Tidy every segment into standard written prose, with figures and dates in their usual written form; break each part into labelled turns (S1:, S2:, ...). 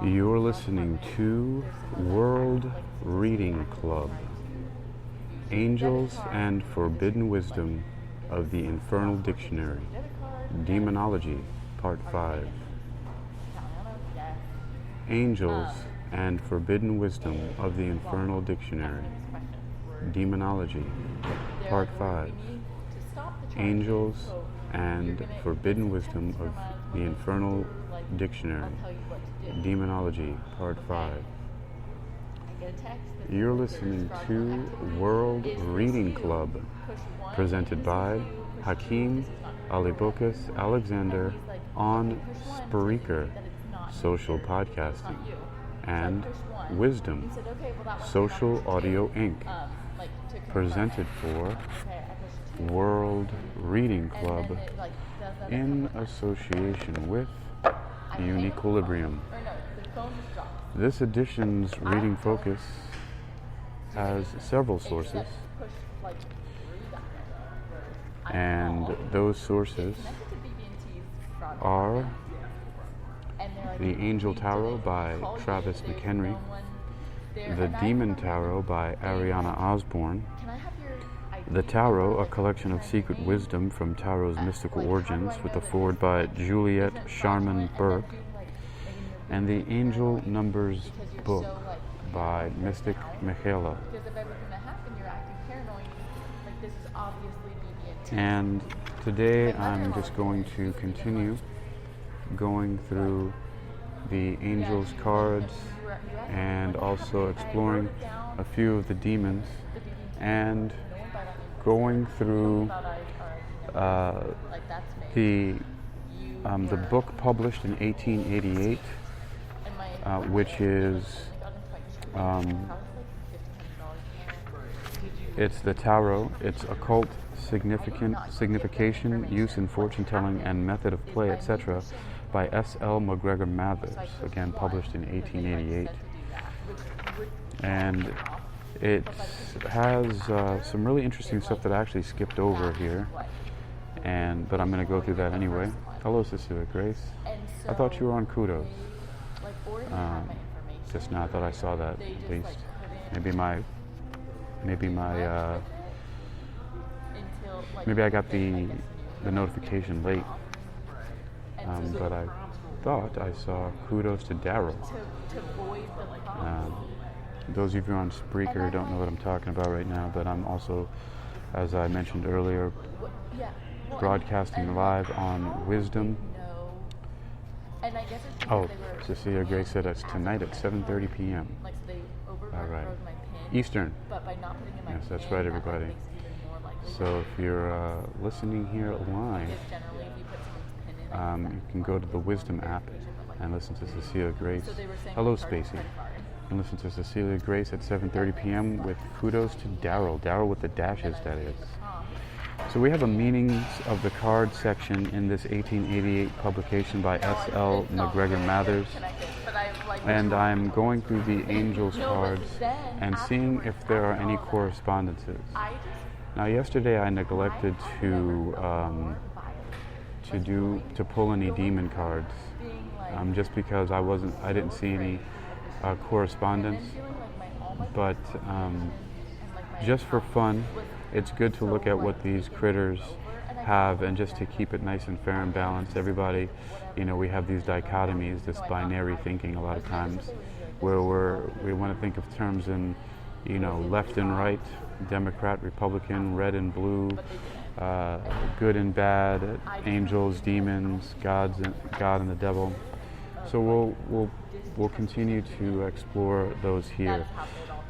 S1: You're listening to World Reading Club, Angels and Forbidden Wisdom of the Infernal Dictionary, Demonology, Part 5. Angels and Forbidden Wisdom of the Infernal Dictionary, Demonology, Part 5. Angels and Forbidden Wisdom of the Infernal Dictionary, Demonology, Part 5. You're listening to World Reading Club, presented by Hakeem Alibokas Alexander on Spreaker, Social Podcasting, and Wisdom, Social Audio Inc., presented for World Reading Club in association with Unequilibrium. This edition's reading focus has several sources, and those sources are the Angel Tarot by Travis McHenry, the Demon Tarot by Ariana Osborne, the Tarot, a collection of secret wisdom from Tarot's mystical origins, with a foreword by Juliet Sharman Burke, and the Angel Numbers book by Mystic Michaela. And today I'm just going to continue going through the Angels cards and also exploring a few of the demons and going through the book published in 1888, which is it's the Tarot, its occult signification, use in fortune telling and method of play, etc., by S.L. McGregor Mathers, again published in 1888. And it has some really interesting stuff that I actually skipped over here, but I'm going to go through that anyway. Hello, Cecilia Grace. I thought you were on Kudos. Just now, I thought I saw that at least. Maybe I got the notification late. But I thought I saw Kudos to Daryl. Those of you on Spreaker don't know what I'm talking about right now, but I'm also, as I mentioned earlier, broadcasting live on Wisdom. Oh, Cecilia Gray said it's tonight at 7:30 p.m. All right. Eastern. Yes, that's right, everybody. So if you're listening here live, you can go to the Wisdom app and listen to Cecilia Grace. Hello, Spacey. And listen to Cecilia Grace at 7:30 p.m. with Kudos to Daryl. Daryl with the dashes, that is. So we have a meanings of the card section in this 1888 publication by S.L. McGregor Mathers. And I'm going through the Angels cards and seeing if there are any correspondences. Now, yesterday I neglected to pull any demon cards, just because I didn't see any correspondence. But just for fun, it's good to look at what these critters have, and just to keep it nice and fair and balanced. Everybody, we have these dichotomies, this binary thinking a lot of times, where we want to think of terms in, left and right, Democrat, Republican, red and blue, good and bad, angels, demons, God and the devil. So we'll continue to explore those here.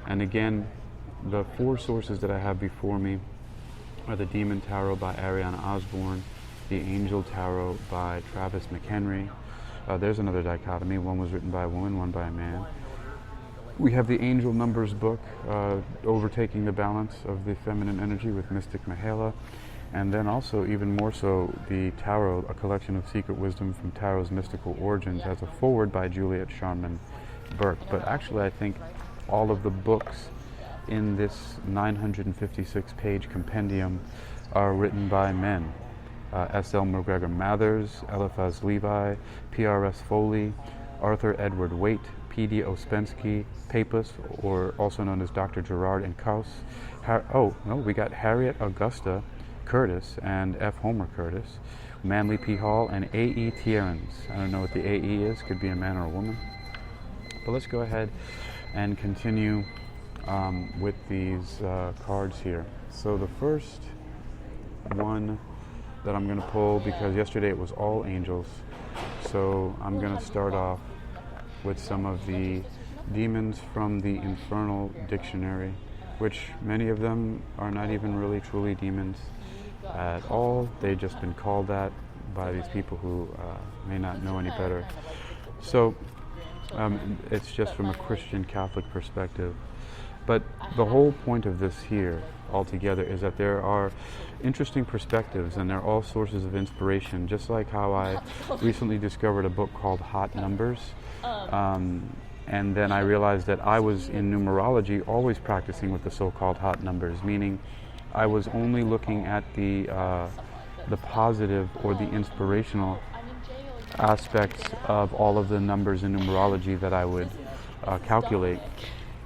S1: And again, the four sources that I have before me are the Demon Tarot by Ariana Osborne, the Angel Tarot by Travis McHenry. There's another dichotomy. One was written by a woman, one by a man. We have the Angel Numbers book, Overtaking the Balance of the Feminine Energy with Mystic Michaela. And then also, even more so, the Tarot, a collection of secret wisdom from Tarot's mystical origins, has a foreword by Juliet Sharman Burke. But actually, I think all of the books in this 956-page compendium are written by men. S.L. McGregor Mathers, Eliphaz Levi, P.R.S. Foley, Arthur Edward Waite, P.D. Ouspensky, Papus, or also known as Dr. Gerard and Kaus. We got Harriet Augusta Curtis and F. Homer Curtis, Manly P. Hall, and A.E. Tierens. I don't know what the A.E. is, could be a man or a woman. But let's go ahead and continue with these cards here. So the first one that I'm going to pull, because yesterday it was all angels, so I'm going to start off with some of the demons from the Infernal dictionary, which many of them are not even really truly demons at all. They've just been called that by these people who may not know any better. So it's just from a Christian Catholic perspective. But the whole point of this here altogether is that there are interesting perspectives and they're all sources of inspiration, just like how I recently discovered a book called Hot Numbers. And then I realized that I was in numerology always practicing with the so-called hot numbers, meaning I was only looking at the positive or the inspirational aspects of all of the numbers in numerology that I would calculate.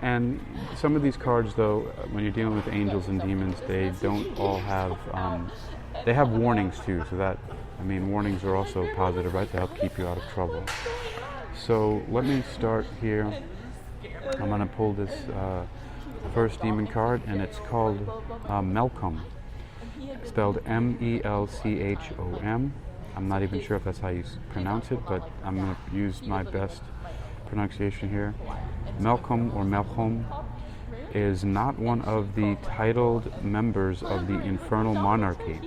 S1: And some of these cards, though, when you're dealing with angels and demons, they don't all have, they have warnings too, so that, warnings are also positive, right, to help keep you out of trouble. So let me start here. I'm going to pull this first demon card, and it's called Melchom, spelled M-E-L-C-H-O-M. I'm not even sure if that's how you pronounce it, but I'm going to use my best pronunciation here. Melchom or Melchom is not one of the titled members of the Infernal monarchy.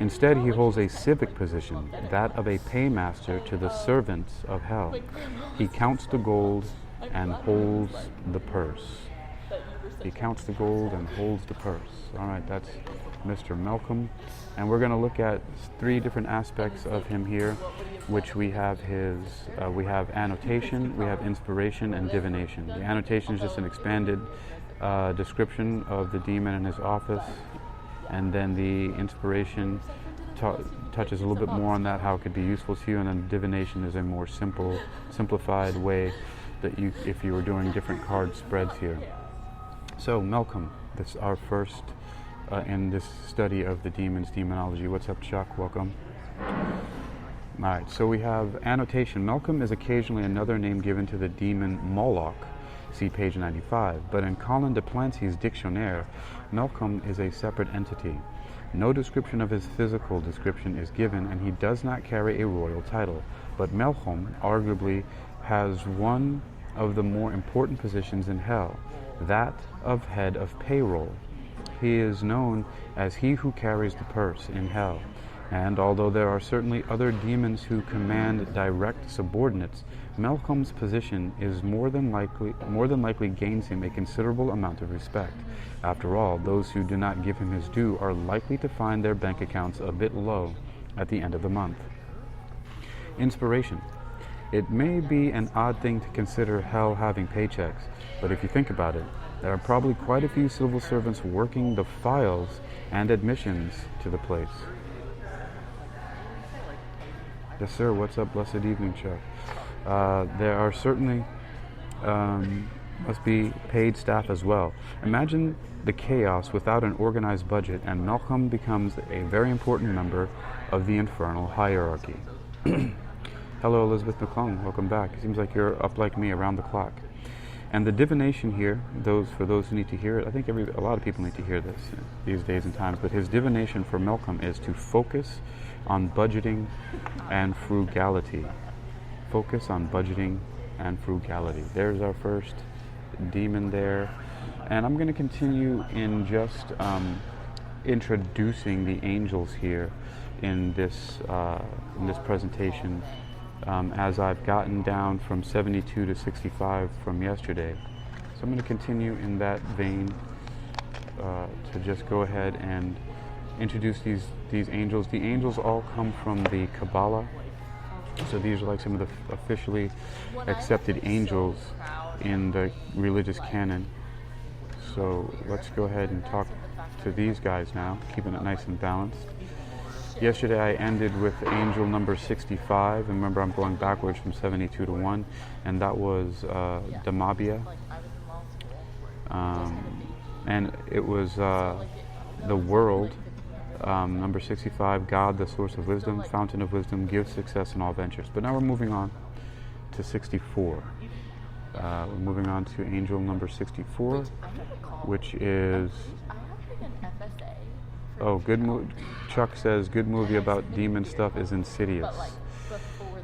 S1: Instead, he holds a civic position, that of a paymaster to the servants of hell. He counts the gold and holds the purse. He counts the gold and holds the purse. All right, that's Mr. Melchom. And we're going to look at 3 different aspects of him here, which we have we have annotation, we have inspiration, and divination. The annotation is just an expanded description of the demon and his office, and then the inspiration touches a little bit more on that, how it could be useful to you, and then divination is a more simplified way that if you were doing different card spreads here. So Melchom, that's our first in this study of the demons, Demonology. What's up, Chuck? Welcome. All right, so we have annotation. Melchom is occasionally another name given to the demon Moloch. See page 95. But in Colin de Plancy's Dictionnaire, Melchom is a separate entity. No description of his physical description is given, and he does not carry a royal title. But Melchom arguably has one of the more important positions in hell, that of head of payroll. He is known as he who carries the purse in hell. And although there are certainly other demons who command direct subordinates, Melchom's position is more than likely gains him a considerable amount of respect. After all, those who do not give him his due are likely to find their bank accounts a bit low at the end of the month. Inspiration. It may be an odd thing to consider hell having paychecks, but if you think about it, there are probably quite a few civil servants working the files and admissions to the place. Yes, sir. What's up? Blessed evening, Chuck. There are certainly must be paid staff as well. Imagine the chaos without an organized budget, and Melchom becomes a very important member of the infernal hierarchy. Hello, Elizabeth McClung. Welcome back. It seems like you're up like me around the clock. And the divination here, for those who need to hear it, I think a lot of people need to hear this these days and times, but his divination for Melchom is to focus on budgeting and frugality. Focus on budgeting and frugality. There's our first demon there. And I'm going to continue in just introducing the angels here in this presentation, as I've gotten down from 72 to 65 from yesterday. So I'm going to continue in that vein to just go ahead and introduce these angels. The angels all come from the Kabbalah. So these are like some of the officially accepted angels in the religious canon. So let's go ahead and talk to these guys now, keeping it nice and balanced. Yesterday I ended with angel number 65, and remember I'm going backwards from 72 to 1, and that was Damabia. And it was the world, number 65, God, the source of wisdom, fountain of wisdom, gives success in all ventures. But now we're moving on to 64. We're moving on to angel number 64, which is... Oh, Chuck says, good movie about demon stuff is Insidious.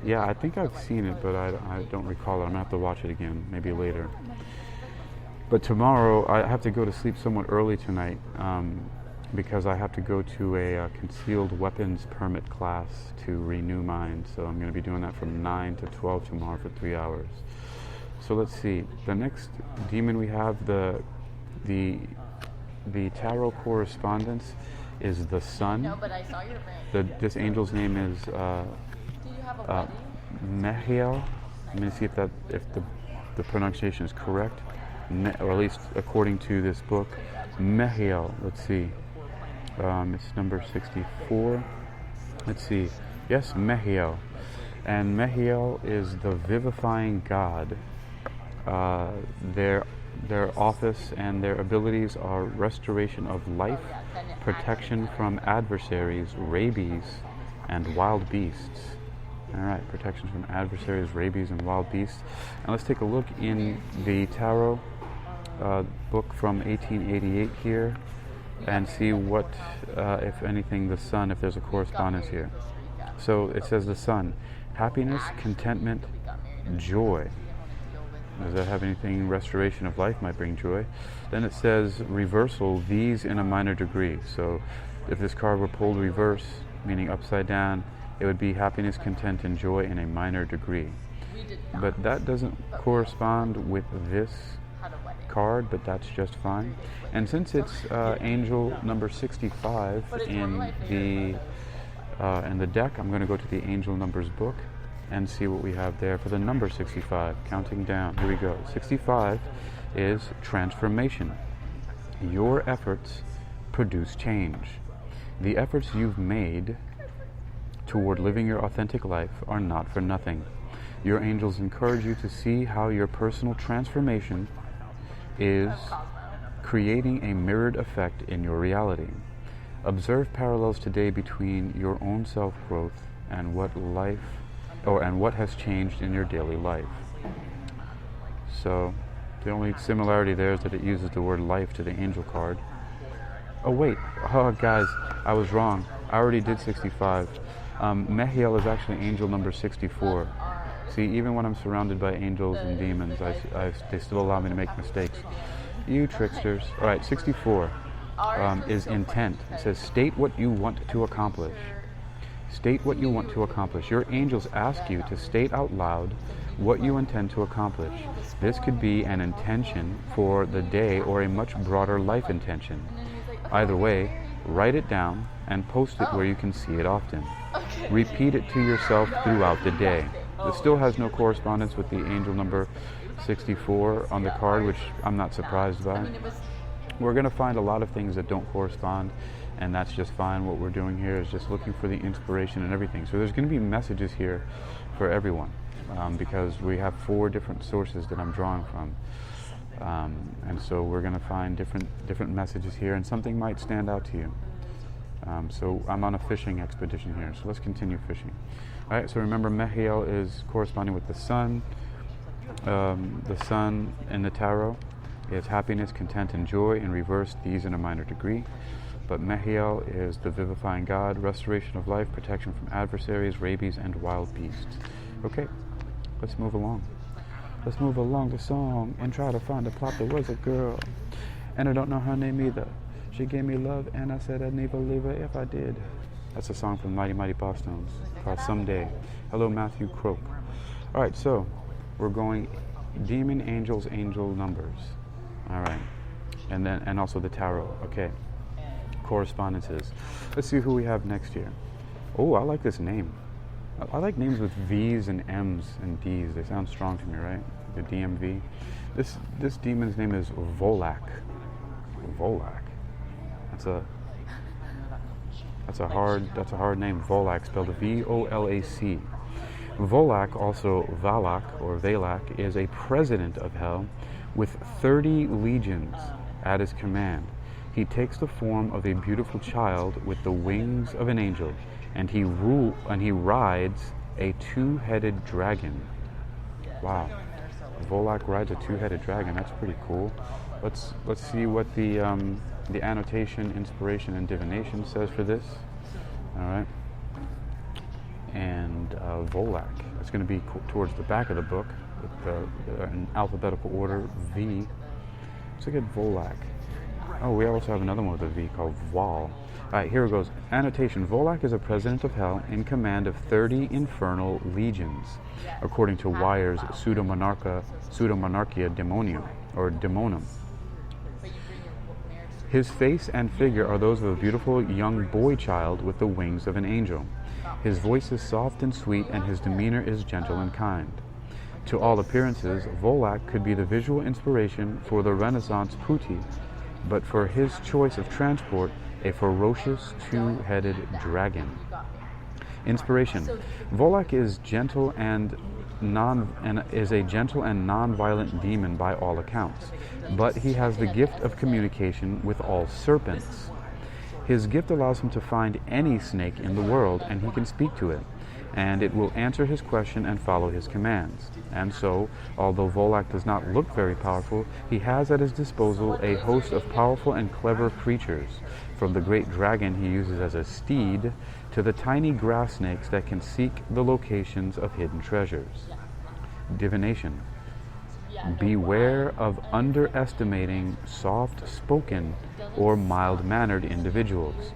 S1: Yeah, I think I've seen it, but I don't recall it. I'm going to have to watch it again, maybe later. But tomorrow, I have to go to sleep somewhat early tonight because I have to go to a concealed weapons permit class to renew mine. So I'm going to be doing that from 9 to 12 tomorrow for 3 hours. So let's see. The next demon we have, the tarot correspondence, is the sun.
S2: No, but I saw your ring.
S1: This angel's name is
S2: Do you have a wedding?
S1: Mehiel. Let me see if the pronunciation is correct, or at least according to this book. Mehiel. Let's see. It's number 64. Let's see. Yes, Mehiel. And Mehiel is the vivifying god. Their office and their abilities are restoration of life, protection from adversaries, rabies, and wild beasts. All right, protection from adversaries, rabies, and wild beasts. And let's take a look in the tarot book from 1888 here and see what, if anything, the sun, if there's a correspondence here. So it says the sun, happiness, contentment, joy. Does that have anything? Restoration of life might bring joy. Then it says reversal, these in a minor degree. So if this card were pulled reverse, meaning upside down, it would be happiness, content, and joy in a minor degree. But that doesn't correspond with this card, but that's just fine. And since it's angel number 65 in the deck, I'm going to go to the angel numbers book and see what we have there for the number 65. Counting down. Here we go. 65 is transformation. Your efforts produce change. The efforts you've made toward living your authentic life are not for nothing. Your angels encourage you to see how your personal transformation is creating a mirrored effect in your reality. Observe parallels today between your own self-growth and what has changed in your daily life. So the only similarity there is that it uses the word life to the angel card. Oh wait, guys, I was wrong. I already did 65. Mehiel is actually angel number 64. See, even when I'm surrounded by angels and demons, they still allow me to make mistakes. You tricksters. All right, 64 is intent. It says, state what you want to accomplish. State what you want to accomplish. Your angels ask you to state out loud what you intend to accomplish. This could be an intention for the day or a much broader life intention. Either way, write it down and post it where you can see it often. Repeat it to yourself throughout the day. This still has no correspondence with the angel number 64 on the card, which I'm not surprised by. We're going to find a lot of things that don't correspond, and that's just fine. What we're doing here is just looking for the inspiration and everything. So there's going to be messages here for everyone, because we have 4 different sources that I'm drawing from. And so we're going to find different messages here, and something might stand out to you. So I'm on a fishing expedition here, so let's continue fishing. All right, so remember Mehiel is corresponding with the sun. The sun in the tarot is happiness, content, and joy. In reverse, these in a minor degree. But Mehiel is the vivifying God, restoration of life, protection from adversaries, rabies, and wild beasts. Okay, let's move along. Let's move along the song and try to find a plot. There was a girl, and I don't know her name either. She gave me love, and I said I'd never leave her if I did. That's a song from Mighty Mighty Bosstones called Someday. Hello, Matthew Croak. All right, so we're going demon, angels, angel numbers. All right, and also the tarot. Okay, correspondences. Let's see who we have next here. Oh, I like this name. I like names with V's and M's and D's. They sound strong to me, right? The DMV. This demon's name is Volak. Volak. That's a hard name. Volak, spelled V-O-L-A-C. Volak, also Valak or Valak, is a president of hell with 30 legions at his command. He takes the form of a beautiful child with the wings of an angel, and he rides a two-headed dragon. Wow. Volak rides a two-headed dragon. That's pretty cool. Let's see what the annotation, inspiration, and divination says for this. All right. And Volak. It's going to be towards the back of the book, with in alphabetical order. V. Let's look at Volak. Oh, we also have another one with a V called Vol. Alright, here it goes. Annotation. Volak is a president of hell in command of 30 infernal legions, according to Wyer's Pseudomonarchia Demonium, or Demonum. His face and figure are those of a beautiful young boy child with the wings of an angel. His voice is soft and sweet, and his demeanor is gentle and kind. To all appearances, Volak could be the visual inspiration for the Renaissance putti, but for his choice of transport, a ferocious two-headed dragon. Inspiration. Volak is gentle and is a gentle and non-violent demon by all accounts, but he has the gift of communication with all serpents. His gift allows him to find any snake in the world, and he can speak to it, and it will answer his question and follow his commands. And so, although Volak does not look very powerful, he has at his disposal a host of powerful and clever creatures, from the great dragon he uses as a steed to the tiny grass snakes that can seek the locations of hidden treasures. Divination. Beware of underestimating soft-spoken or mild-mannered individuals.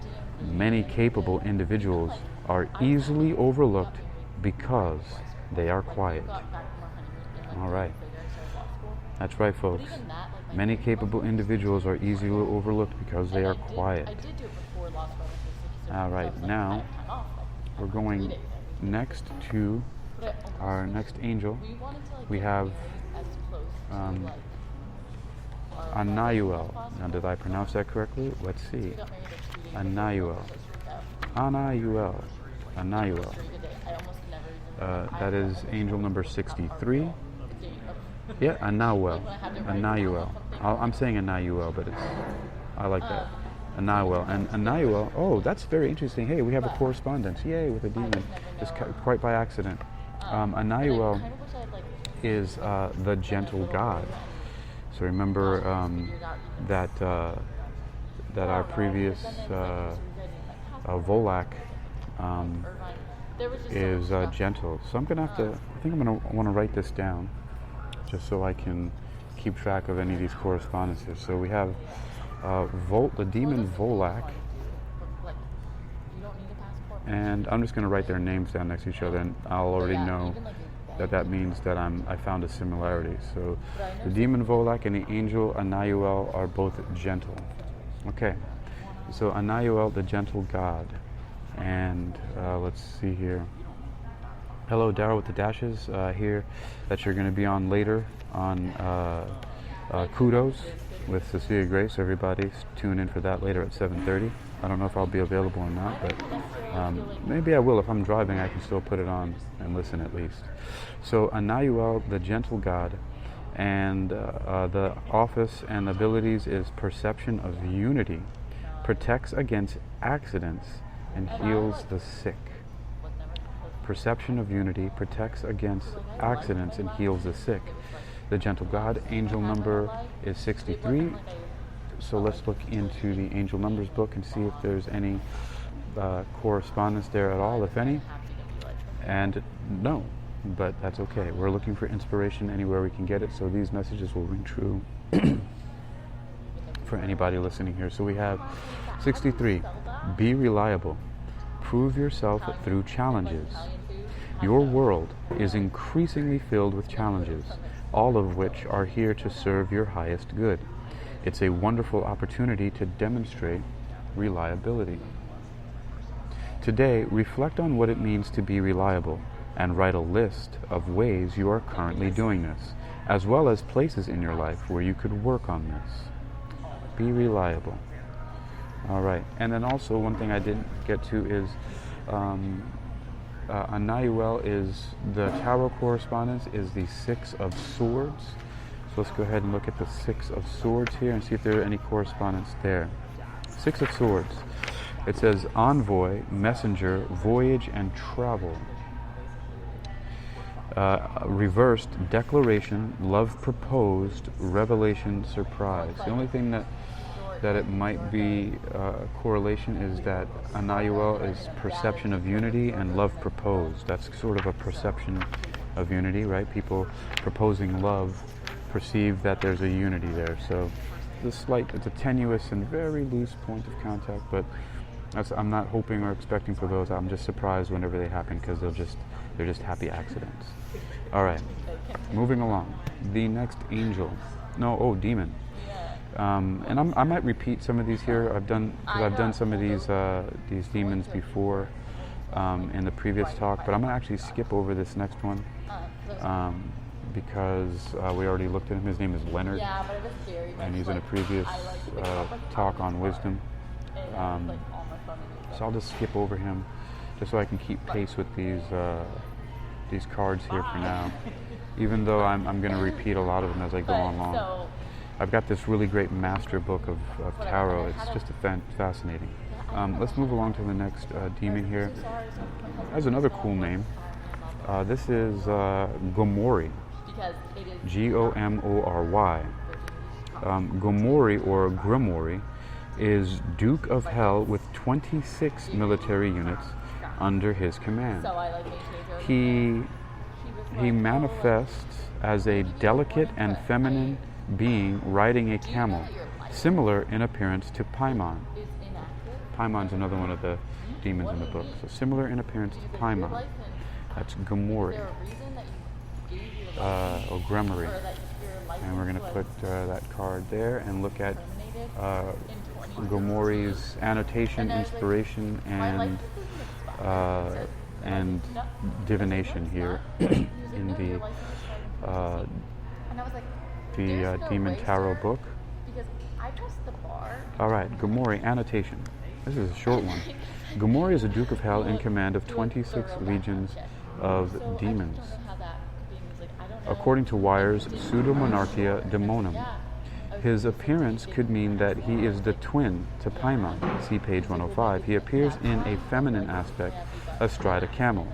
S1: Many capable individuals are easily overlooked because they are quiet. All right. That's right, folks. Many capable individuals are easily overlooked because they are quiet. All right, now we're going next to our next angel. We have Anahuel. Now, did I pronounce that correctly? Let's see. Anahuel. That is angel number 63. Yeah, Anahuel. I'm saying Anahuel, but I like that. Anahuel. And Anahuel, oh, that's very interesting. Hey, we have a correspondence. Yay, with a demon. Just quite by accident. Anahuel is the gentle god. So remember that our previous Volak is gentle. So I think I'm gonna want to write this down, just so I can keep track of any of these correspondences. So we have the demon Volak, and I'm just going to write their names down next to each other, and I'll already know that means that I found a similarity. So the demon Volak and the angel Anahuel are both gentle. Okay, so Anahuel, the gentle god, and let's see here. Hello, Daryl with the dashes. Here that you're going to be on later on Kudos with Cecilia Grace. Everybody tune in for that later at 7:30. I don't know if I'll be available or not, but maybe I will. If I'm driving, I can still put it on and listen at least. So Anahuel, the gentle god, and the office and abilities is perception of unity, protects against accidents, and heals the sick. Perception of unity, protects against accidents, and heals the sick. The gentle god, angel number is 63. So let's look into the angel numbers book and see if there's any correspondence there at all, if any. And no, but that's okay. We're looking for inspiration anywhere we can get it, so these messages will ring true for anybody listening here. So we have 63. Be reliable. Prove yourself through challenges. Your world is increasingly filled with challenges, all of which are here to serve your highest good. It's a wonderful opportunity to demonstrate reliability. Today, reflect on what it means to be reliable and write a list of ways you are currently doing this, as well as places in your life where you could work on this. Be reliable. All right. And then also one thing I didn't get to is Anayuel is the tarot correspondence is the Six of Swords. So let's go ahead and look at the Six of Swords here and see if there are any correspondence there. Six of Swords. It says envoy, messenger, voyage, and travel. Reversed, declaration, love proposed, revelation, surprise. The only thing that it might be correlation is that Anayuel is perception of unity and love proposed. That's sort of a perception of unity, right? People proposing love perceive that there's a unity there. So it's a tenuous and very loose point of contact, but I'm not hoping or expecting for those. I'm just surprised whenever they happen because they're just happy accidents. All right, moving along. The next angel. Demon. And I might repeat some of these here. I've done some of these demons before in the previous talk, but I'm gonna actually skip over this next one because we already looked at him. His name is Leonard, and he's in a previous talk on wisdom. So I'll just skip over him, just so I can keep pace with these cards here for now. Even though I'm going to repeat a lot of them as I go along. I've got this really great master book of tarot. It's just fascinating. Let's move along to the next demon here. Has another cool name. This is Gomory. Gomory. Gomory or Grimory is Duke of Hell with 26 military units under his command. He manifests as a delicate and feminine being riding a camel, similar in appearance to Paimon. Paimon's another one of the demons in the book. So similar in appearance to Paimon. That's Gomory. Or Grimory. And we're going to put that card there and look at Gomory's annotation, inspiration, and divination here in the Demon Tarot book. All right, Gomory annotation. This is a short one. Gomory is a Duke of Hell in command of 26 legions of demons. According to Wire's Pseudomonarchia Daemonum, his appearance could mean that he is the twin to Paimon. See page 105. He appears in a feminine aspect astride a camel.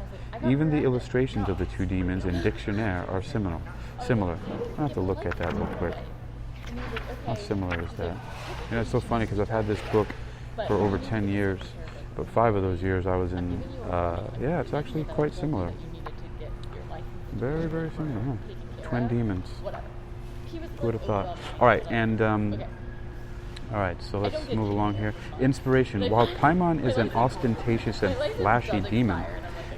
S1: Even the illustrations of the two demons in Dictionnaire are similar. I'll have to look at that real quick. How similar is that? It's so funny because I've had this book for over 10 years, but 5 of those years I was in, it's actually quite similar. Very, very similar, huh? Twin demons. Who would have thought? All right, so let's move along here. Inspiration. While Paimon is an ostentatious and flashy demon,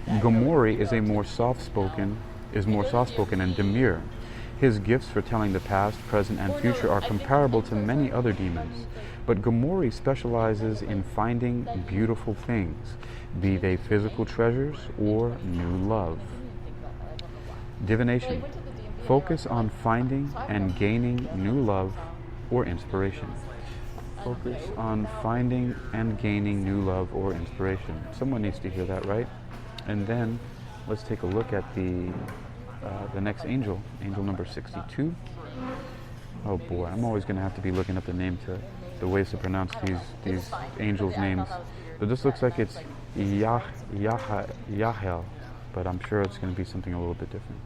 S1: Gomory is more soft-spoken and demure. His gifts for telling the past, present, and future are comparable to many other demons, but Gomory specializes in finding beautiful things, be they physical treasures or new love. Divination. Focus on finding and gaining new love or inspiration. Focus on finding and gaining new love or inspiration. Someone needs to hear that, right? And then let's take a look at the next angel, angel number 62. Oh boy, I'm always going to have to be looking up the ways to pronounce these angels' names. But this looks like it's Yahel, but I'm sure it's going to be something a little bit different.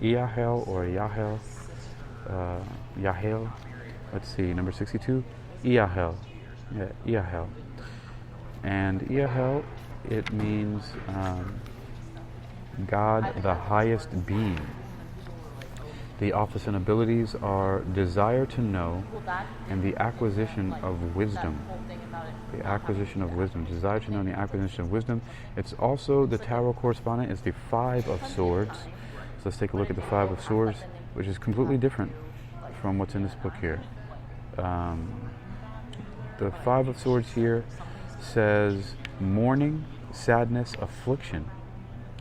S1: Iahel or Yahel. Yahel. Let's see, number 62. Iahel. Yeah, Iahel. And Iahel, it means God, the highest being. The office and abilities are desire to know and the acquisition of wisdom. The acquisition of wisdom. Desire to know and the acquisition of wisdom. It's also, the tarot correspondent is the Five of Swords. So let's take a look at the Five of Swords, which is completely different from what's in this book here. The Five of Swords here says mourning, sadness, affliction.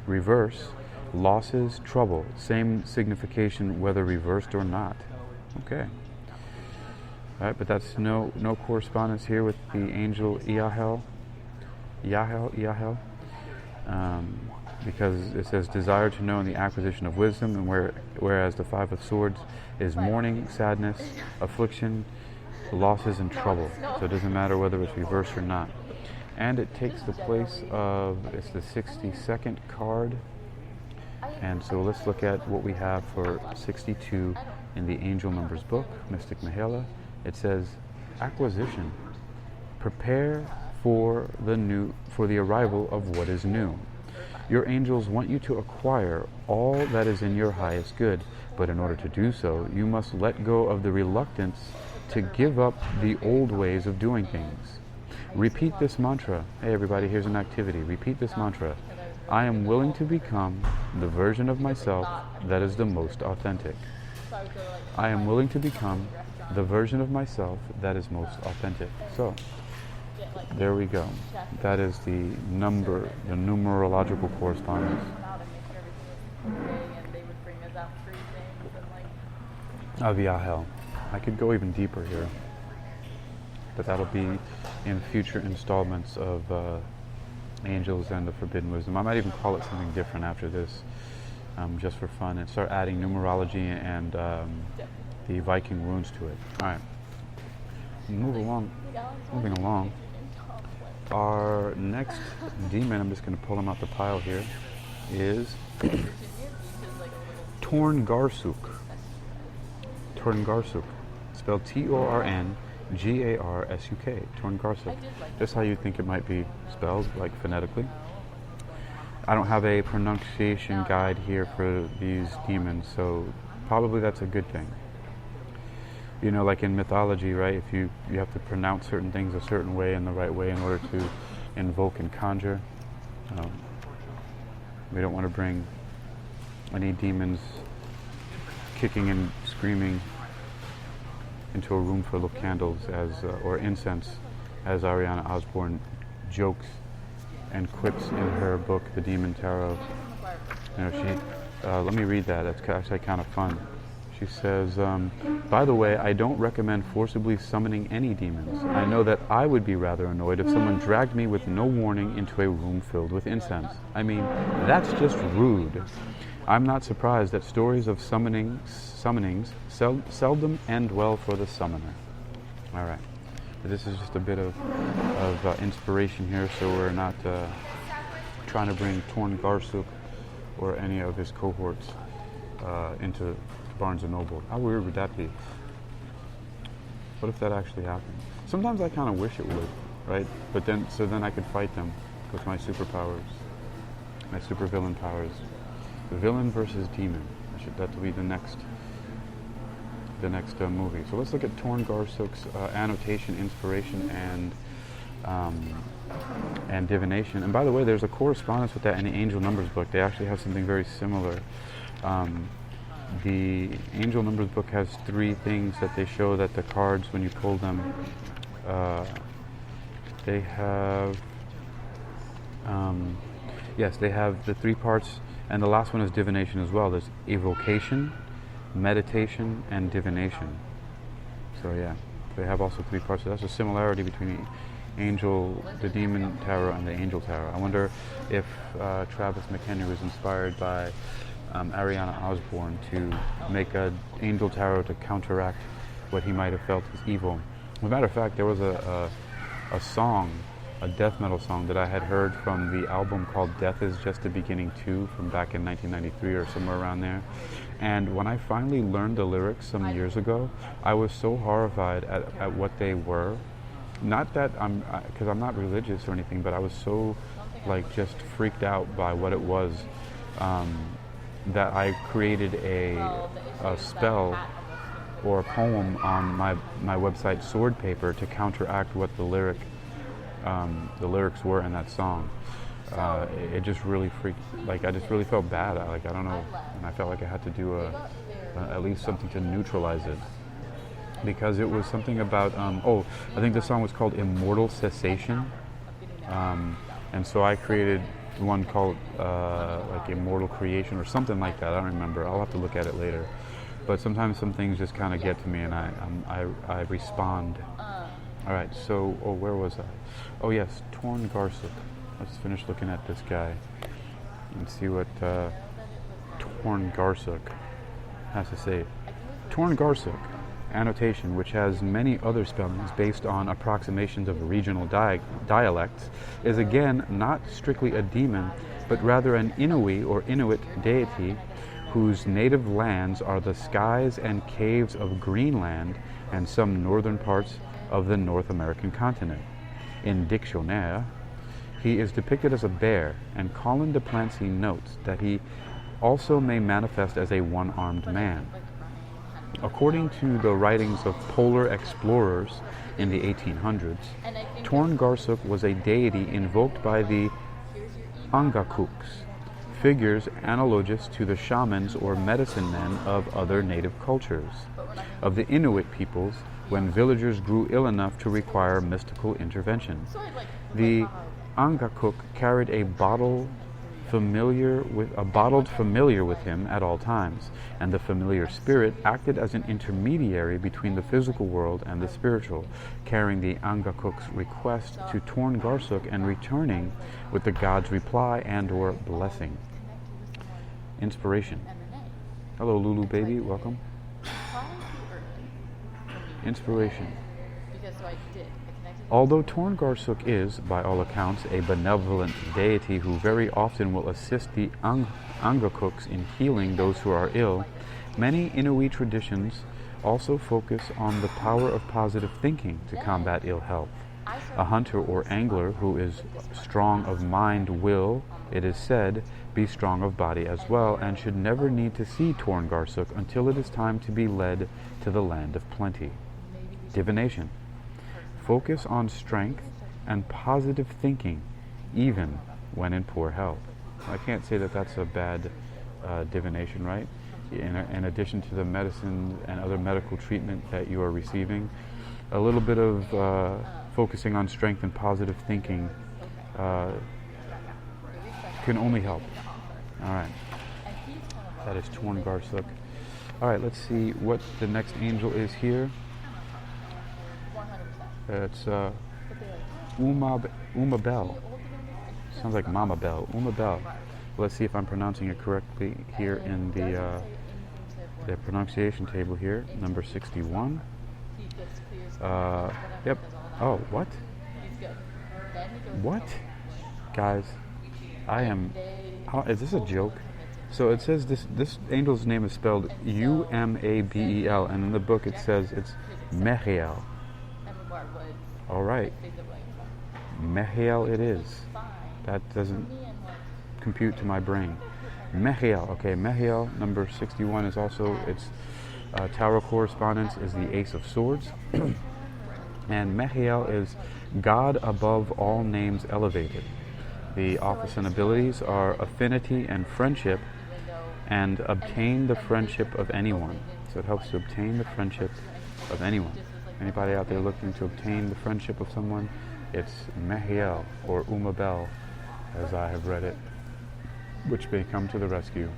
S1: Reverse, losses, trouble. Same signification whether reversed or not. Okay. All right, but that's no correspondence here with the angel Iahel, because it says desire to know in the acquisition of wisdom, and whereas the Five of Swords is mourning, sadness, affliction, losses, and trouble. So it doesn't matter whether it's reversed or not. And it takes the place of, it's the 62nd card. And so let's look at what we have for 62 in the Angel Numbers book, Mystic Mahela. It says, acquisition. Prepare for the arrival of what is new. Your angels want you to acquire all that is in your highest good, but in order to do so, you must let go of the reluctance to give up the old ways of doing things. Repeat this mantra. Hey everybody, here's an activity. Repeat this mantra. I am willing to become the version of myself that is the most authentic. I am willing to become the version of myself that is most authentic. So, there we go. That is the numerological correspondence of Iahel. I could go even deeper here, but that'll be in future installments of Angels and the Forbidden Wisdom. I might even call it something different after this, just for fun, and start adding numerology and the Viking runes to it. All right, moving along. Our next demon, I'm just going to pull him out the pile here, is Torngarsuk. Torngarsuk, spelled Torngarsuk. Torngarsuk. Just how you think it might be spelled, like phonetically. I don't have a pronunciation guide here for these demons, so probably that's a good thing. You know, like in mythology, right? If you have to pronounce certain things a certain way in the right way in order to invoke and conjure. We don't want to bring any demons kicking and screaming into a room full of candles or incense, as Ariana Osborne jokes and quips in her book, The Demon Tarot. You know, let me read that. It's actually kind of fun. She says, by the way, I don't recommend forcibly summoning any demons. I know that I would be rather annoyed if someone dragged me with no warning into a room filled with incense. I mean, that's just rude. I'm not surprised that stories of summonings seldom end well for the summoner. All right. This is just a bit of inspiration here, so we're not trying to bring Torngarsuk or any of his cohorts into Barnes & Noble. How weird would that be? What if that actually happened? Sometimes I kind of wish it would, right? But then I could fight them with my superpowers, my supervillain powers. Villain versus demon. That will be the next movie. So let's look at Torngarsuk's annotation, inspiration, and divination. And by the way, there's a correspondence with that in the Angel Numbers book. They actually have something very similar. The Angel Numbers book has 3 things that they show that the cards, when you pull them, they have, they have the 3 parts, and the last one is divination as well. There's evocation, meditation, and divination. So yeah, they have also 3 parts. So that's a similarity between the Demon Tarot and the Angel Tarot. I wonder if Travis McHenry was inspired by Ariana Osborne to make an Angel Tarot to counteract what he might have felt as evil. As a matter of fact, there was a song, a death metal song that I had heard from the album called Death Is Just the Beginning 2 from back in 1993 or somewhere around there. And when I finally learned the lyrics some years ago, I was so horrified at what they were. Not that because I'm not religious or anything, but I was so just freaked out by what it was that I created a spell or a poem on my website Sword Paper to counteract what the lyrics were in that song. It just really freaked. I just really felt bad. I don't know, and I felt like I had to do at least something to neutralize it, because it was something about I think the song was called Immortal Cessation, and so I created one called Immortal Creation or something like that. I don't remember. I'll have to look at it later. but sometimes some things just kind of get to me, and I respond. All right, so where was I? Oh yes, Torn Garsuk. Let's finish looking at this guy and see what Torn Garsuk has to say. Torn Garsuk, annotation, which has many other spellings based on approximations of regional dialects, is again not strictly a demon, but rather an Inuit or Inuit deity whose native lands are the skies and caves of Greenland and some northern parts of the North American continent. In Dictionnaire, he is depicted as a bear, and Colin de Plancy notes that he also may manifest as a one-armed man. According to the writings of polar explorers in the 1800s, Torn Garsuk was a deity invoked by the Angakuks, figures analogous to the shamans or medicine men of other native cultures, of the Inuit peoples when villagers grew ill enough to require mystical intervention. The Angakuk carried a bottled familiar with him at all times, and the familiar spirit acted as an intermediary between the physical world and the spiritual, carrying the Angakuk's request to Torn Garsuk and returning with the god's reply and or blessing. Inspiration. Hello, Lulu baby, welcome. Inspiration. Although Torn Garsuk is, by all accounts, a benevolent deity who very often will assist the Angakuks in healing those who are ill, many Inuit traditions also focus on the power of positive thinking to combat ill health. A hunter or angler who is strong of mind will, it is said, be strong of body as well, and should never need to see Torn Garsuk until it is time to be led to the land of plenty. Divination. Focus on strength and positive thinking, even when in poor health. I can't say that that's a bad divination, right? In addition to the medicine and other medical treatment that you are receiving, a little bit of focusing on strength and positive thinking can only help. All right. That is Torn Garsuk. All right, let's see what the next angel is here. It's Umabel. Sounds like Mama Bell. Umabel. Let's see if I'm pronouncing it correctly here in the pronunciation table here. Number 61. Yep. Oh, what? What? Guys, I am... is this a joke? So it says this angel's name is spelled Umabel, and in the book it says it's Mehiel. All right, Mehiel it is. That doesn't compute to my brain. Mehiel, okay, Mehiel, number 61 is also, its tarot correspondence is the Ace of Swords. And Mehiel is God above all names elevated. The office and abilities are affinity and friendship, and obtain the friendship of anyone. So it helps to obtain the friendship of anyone. Anybody out there looking to obtain the friendship of someone, it's Mehiel or Umabel, as I have read it, which may come to the rescue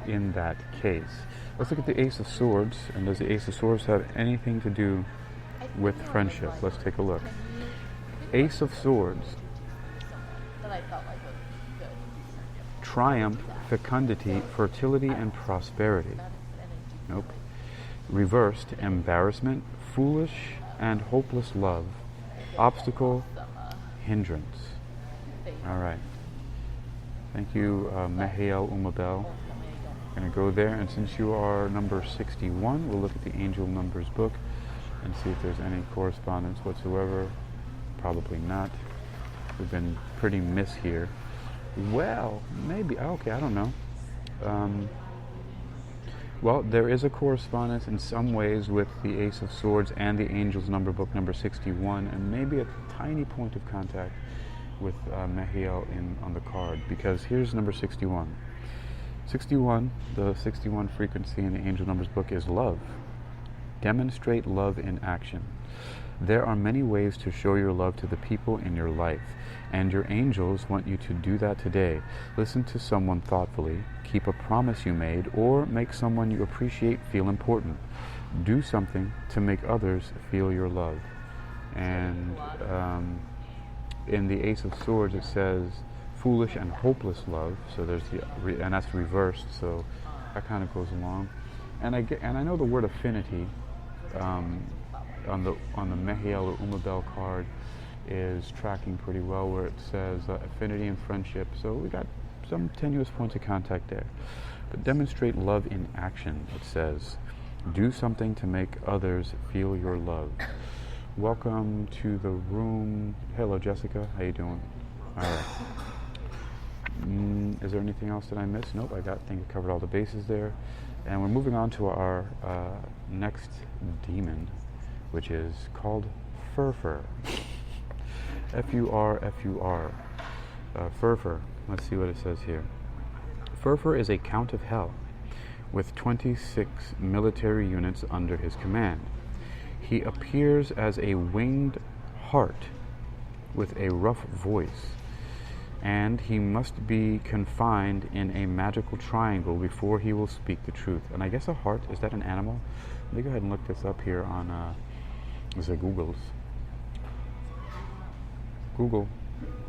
S1: in that case. Let's look at the Ace of Swords, and does the Ace of Swords have anything to do with friendship? Let's take a look. Ace of Swords. Triumph, fecundity, fertility, and prosperity. Nope. Reversed, embarrassment, foolish and hopeless love, obstacle, hindrance. All right. Thank you, Mehiel Umabel. I'm going to go there, and since you are number 61, we'll look at the Angel Numbers book and see if there's any correspondence whatsoever. Probably not. We've been pretty miss here. Well, maybe. Okay, I don't know. Well, there is a correspondence in some ways with the Ace of Swords and the Angel's Number book number 61, and maybe a tiny point of contact with Mehiel on the card, because here's number 61. 61, the 61 frequency in the Angel Numbers book is love. Demonstrate love in action. There are many ways to show your love to the people in your life, and your angels want you to do that today. Listen to someone thoughtfully, keep a promise you made, or make someone you appreciate feel important. Do something to make others feel your love. And in the Ace of Swords it says foolish and hopeless love. So there's and that's reversed. So that kind of goes along. And I know the word affinity on the Mehiel or Umabel card is tracking pretty well, where it says affinity and friendship. So we got some tenuous points of contact there. But demonstrate love in action, it says. Do something to make others feel your love. Welcome to the room. Hello, Jessica. How you doing? All right. Is there anything else that I missed? Nope, I think I covered all the bases there. And we're moving on to our next demon, which is called Furfur. F-U-R, F-U-R. Furfur. Let's see what it says here. Furfur is a count of hell, with 26 military units under his command. He appears as a winged hart with a rough voice, and he must be confined in a magical triangle before he will speak the truth. And I guess a hart, is that an animal? Let me go ahead and look this up here on Google's. Google.